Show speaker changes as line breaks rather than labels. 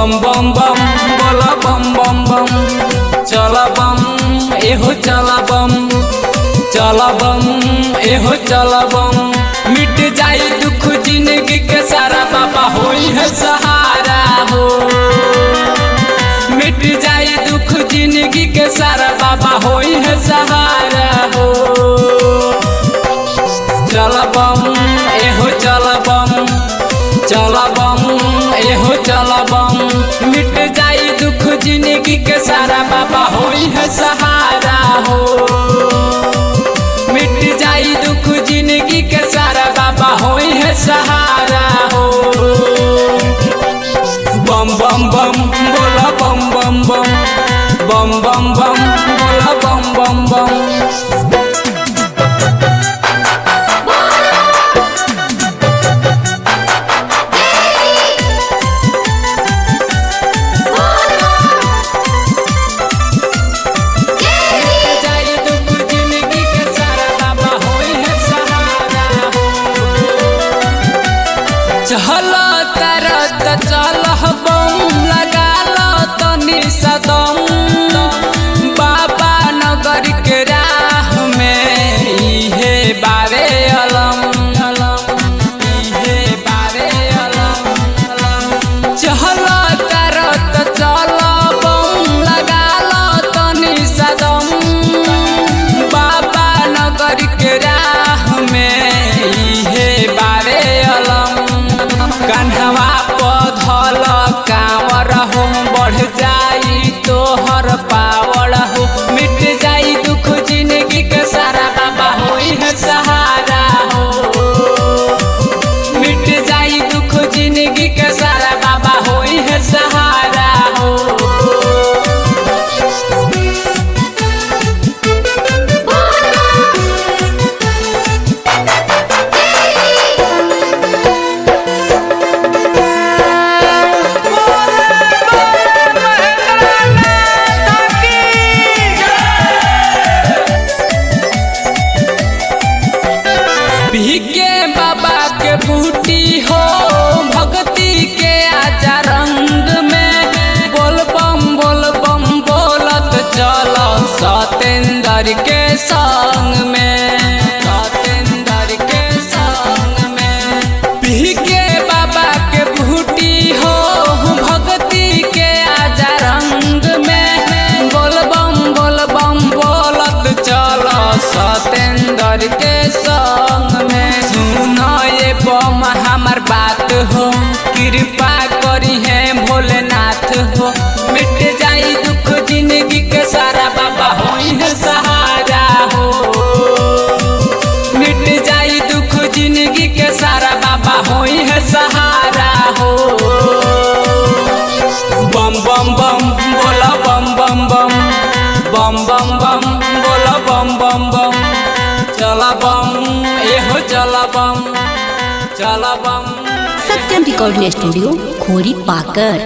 बम बम बम बोला बम बम बम चला बम एहो चला बम चला बम एहो चला बम मिट जाई दुख जिंदगी के सारा बाबा होई है सहारा हो। मिट जाई दुख जिंदगी के सारा बाबा होई है सहारा हो। चला बम एहो चला बम चला बम एहो चला बम मिट जाई दुख जिंदगी के सारा बाबा होई है सहारा हो। मिट जाई दुख जिंदगी के सारा बाबा होई है सहारा हो। बम बम बम बोला बम बम बम बम बम बम बोला बम बम बम। चलो तरत चल बम लगा लो तनी सदम बाबा नगर के राह में इहे बारे अलम इहे बारे अलम। चलो तरत चल बम लगा लो तनी सदम बाबा नगर के राह में इहे बारे अलम। कन्हवा पधल कांवर हो बढ़ जाई तोहर पावर हो। मिट जाई दुख जिंदगी के सारा बाबा होई है सहारा हो। मिट जाई दुख जिंदगी के सारा बाबा होई है सहारा हो। के बाबा के बूटी हो भक्ति के आजा रंग में बोल बम बोलत चल सतेंद्र के संग में सतेंद्र के संग में। पी के बाबा के बूटी हो भक्ति के आजा रंग में बोल बम बोलत चल सतेंद्र के संग में। सुनो ये बम हमार बात हो कृपा करी है भोलेनाथ हो। मिट जाई दुख जिंदगी के सारा बाबा होई है सहारा हो। मिट जाई दुख जिंदगी के सारा बाबा होई है सहारा हो। बम बम बम बोला बम बम बम बम बम बम बोला बम बम बम चला बम एहो चला बम चला बम।
सत्यम रिकॉर्डिंग स्टूडियो खोरी पाकर।